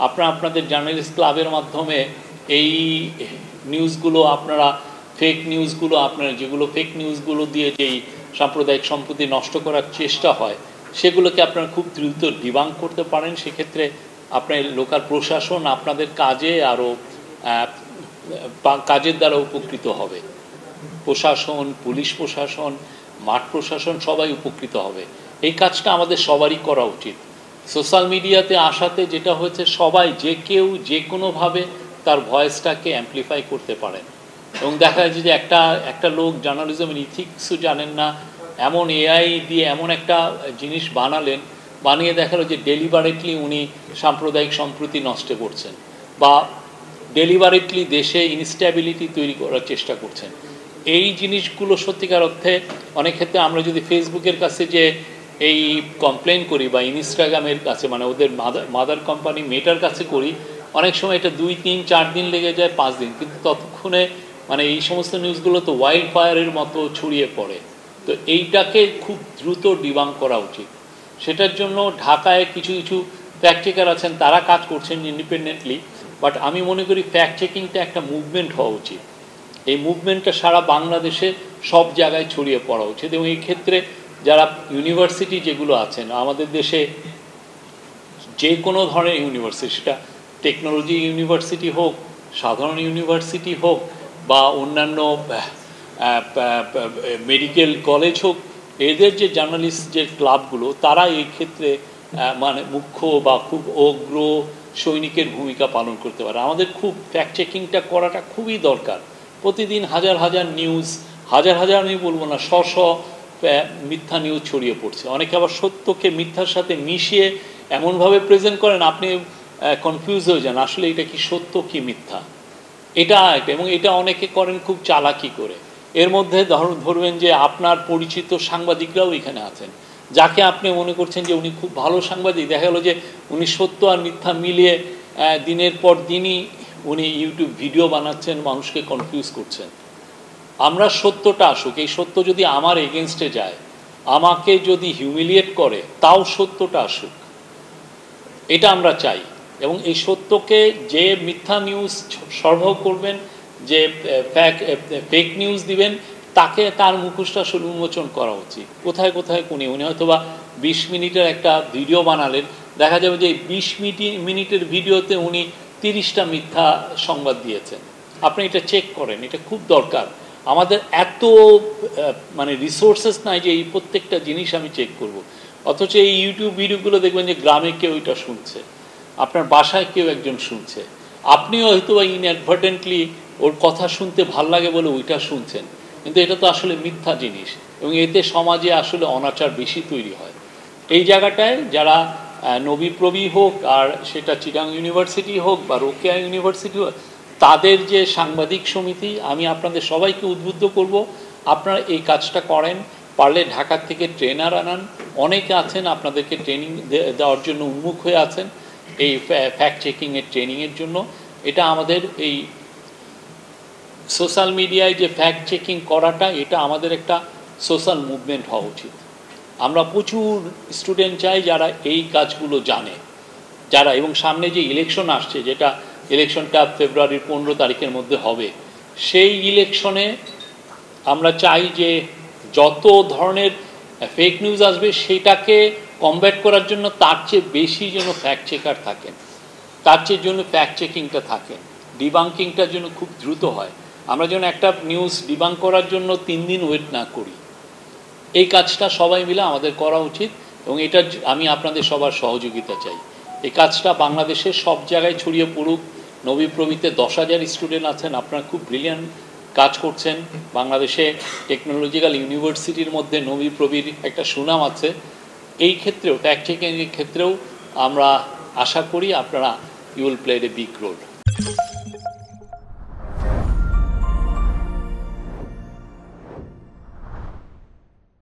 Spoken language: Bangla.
আপনারা আপনাদের জার্নালিস্ট ক্লাবের মাধ্যমে এই নিউজগুলো আপনারা ফেক নিউজগুলো আপনারা যেগুলো ফেক নিউজগুলো দিয়ে যেই সাম্প্রদায়িক সম্পত্তি নষ্ট করার চেষ্টা হয় সেগুলোকে আপনারা খুব দ্রুত ডিবাঙ্ক করতে পারেন। সেক্ষেত্রে আপনার লোকাল প্রশাসন আপনাদের কাজে আরও কাজের দ্বারা উপকৃত হবে। প্রশাসন, পুলিশ প্রশাসন, মাঠ প্রশাসন সবাই উপকৃত হবে। এই কাজটা আমাদের সবারই করা উচিত। সোশ্যাল মিডিয়াতে আসাতে যেটা হয়েছে, সবাই যে কেউ যে কোনোভাবে তার ভয়েসটাকে অ্যাম্প্লিফাই করতে পারেন এবং দেখা যাচ্ছে যে একটা লোক জার্নালিজমের ইথিক্সও জানেন না, এমন এআই দিয়ে এমন একটা জিনিস বানিয়ে দেখালো যে ডেলিবারেটলি উনি সাম্প্রদায়িক সম্প্রীতি নষ্ট করছেন বা ডেলিবারেটলি দেশে ইনস্ট্যাবিলিটি তৈরি করার চেষ্টা করছেন। এই জিনিসগুলো সত্যিকার অর্থে অনেক ক্ষেত্রে আমরা যদি ফেসবুকের কাছে যে এই কমপ্লেন করি বা ইনস্টাগ্রামের কাছে, মানে ওদের মাদার কোম্পানি মেটার কাছে করি, অনেক সময় এটা 2, 3, 4 দিন লেগে যায়, 5 দিন, কিন্তু ততক্ষণে মানে এই সমস্ত নিউজগুলো তো ওয়াইল্ড ফায়ারের মতো ছড়িয়ে পড়ে। তো এইটাকে খুব দ্রুত ডিবাঙ্ক করা উচিত। সেটার জন্য ঢাকায় কিছু কিছু ফ্যাক্ট চেকার আছেন, তারা কাজ করছেন ইন্ডিপেন্ডেন্টলি, বাট আমি মনে করি ফ্যাক্ট চেকিংটা একটা মুভমেন্ট হওয়া উচিত। এই মুভমেন্টটা সারা বাংলাদেশে সব জায়গায় ছড়িয়ে পড়া উচিত এবং এই ক্ষেত্রে যারা ইউনিভার্সিটি যেগুলো আছেন আমাদের দেশে, যে কোনো ধরনের ইউনিভার্সিটি, সেটা টেকনোলজি ইউনিভার্সিটি হোক, সাধারণ ইউনিভার্সিটি হোক বা অন্যান্য মেডিকেল কলেজ হোক, এদের যে জার্নালিস্ট যে ক্লাবগুলো, তারা এই ক্ষেত্রে মানে মুখ্য বা খুব অগ্র সৈনিকের ভূমিকা পালন করতে পারে। আমাদের খুব ফ্যাক্ট চেকিংটা করাটা খুবই দরকার। প্রতিদিন হাজার হাজার নিউজ, হাজার আমি বলবো না, মিথ্যা নিউজ ছড়িয়ে পড়ছে। অনেকে আবার সত্যকে মিথ্যার সাথে মিশিয়ে এমনভাবে প্রেজেন্ট করেন আপনি কনফিউজ হয়ে যান আসলে এটা কি সত্য কি মিথ্যা। এটা একটা, এবং এটা অনেকে করেন খুব চালাকি করে। এর মধ্যে ধরবেন যে আপনার পরিচিত সাংবাদিকরাও এখানে আছেন, যাকে আপনি মনে করছেন যে উনি খুব ভালো সাংবাদিক, দেখা গেলো যে উনি সত্য আর মিথ্যা মিলিয়ে দিনের পর দিনই উনি ইউটিউব ভিডিও বানাচ্ছেন, মানুষকে কনফিউজ করছেন। আমরা সত্যটা আসুক, এই সত্য যদি আমার এগেনস্টে যায়, আমাকে যদি হিউমিলিয়েট করে, তাও সত্যটা আসুক, এটা আমরা চাই। এবং এই সত্যকে যে মিথ্যা নিউজ সরবরাহ করবেন, যে ফেক নিউজ দিবেন, তাকে তার মুখোশটা আসলে উন্মোচন করা উচিত। কোথায় কোথায় উনি হয়তো বা 20 মিনিটের একটা ভিডিও বানালেন, দেখা যাবে যে 20 মিনিটের ভিডিওতে উনি 30টা মিথ্যা সংবাদ দিয়েছেন। আপনি এটা চেক করেন, এটা খুব দরকার। আমাদের এত মানে রিসোর্সেস নাই যে এই প্রত্যেকটা জিনিস আমি চেক করব। অথচ এই ইউটিউব ভিডিওগুলো দেখবেন যে গ্রামে কেউ এটা শুনছে, আপনার বাসায় কেউ একজন শুনছে, আপনিও হয়তো ইনঅ্যাডভার্টেন্টলি ওর কথা শুনতে ভাল লাগে বলে ওইটা শুনছেন, কিন্তু এটা তো আসলে মিথ্যা জিনিস এবং এতে সমাজে আসলে অনাচার বেশি তৈরি হয়। এই জায়গাটায় যারা নবীপ্রবী হোক, আর সেটা চিটাং ইউনিভার্সিটি হোক বা রোকেয়া ইউনিভার্সিটি হোক, তাদের যে সাংবাদিক সমিতি, আমি আপনাদের সবাইকে উদ্বুদ্ধ করব আপনারা এই কাজটা করেন। পারলে ঢাকার থেকে ট্রেনার আনান, অনেকে আছেন আপনাদেরকে ট্রেনিং দেওয়ার জন্য উন্মুখ হয়ে আছেন এই ফ্যাক্ট চেকিংয়ের ট্রেনিংয়ের জন্য। এটা আমাদের এই সোশ্যাল মিডিয়ায় যে ফ্যাক্ট চেকিং করাটা, এটা আমাদের একটা সোশ্যাল মুভমেন্ট হওয়া উচিত। আমরা প্রচুর স্টুডেন্ট চাই যারা এই কাজগুলো জানে, যারা, এবং সামনে যে ইলেকশন আসছে, যেটা ইলেকশনটা ফেব্রুয়ারির 15 তারিখের মধ্যে হবে, সেই ইলেকশনে আমরা চাই যে যত ধরনের ফেক নিউজ আসবে সেটাকে কমব্যাট করার জন্য তার চেয়ে বেশি যেন ফ্যাক্ট চেকার থাকেন, তার চেয়ে জন্য ফ্যাক্ট চেকিংটা থাকে, ডিবাঙ্কিংটার জন্য খুব দ্রুত হয়। আমরা যেন একটা নিউজ ডিবাঙ্ক করার জন্য 3 দিন ওয়েট না করি। এই কাজটা সবাই মিলে আমাদের করা উচিত এবং এটা আমি আপনাদের সবার সহযোগিতা চাই। এই কাজটা বাংলাদেশের সব জায়গায় ছড়িয়ে পড়ুক। নবীপ্রবীতে 10,000 স্টুডেন্ট আছেন, আপনারা খুব ব্রিলিয়ান্ট কাজ করছেন। বাংলাদেশে টেকনোলজিক্যাল ইউনিভার্সিটির মধ্যে নবীপ্রবীর একটা সুনাম আছে। এই ক্ষেত্রেও ফ্যাক্ট চেকিংয়ের ক্ষেত্রেও আমরা আশা করি আপনারা you will play a big role.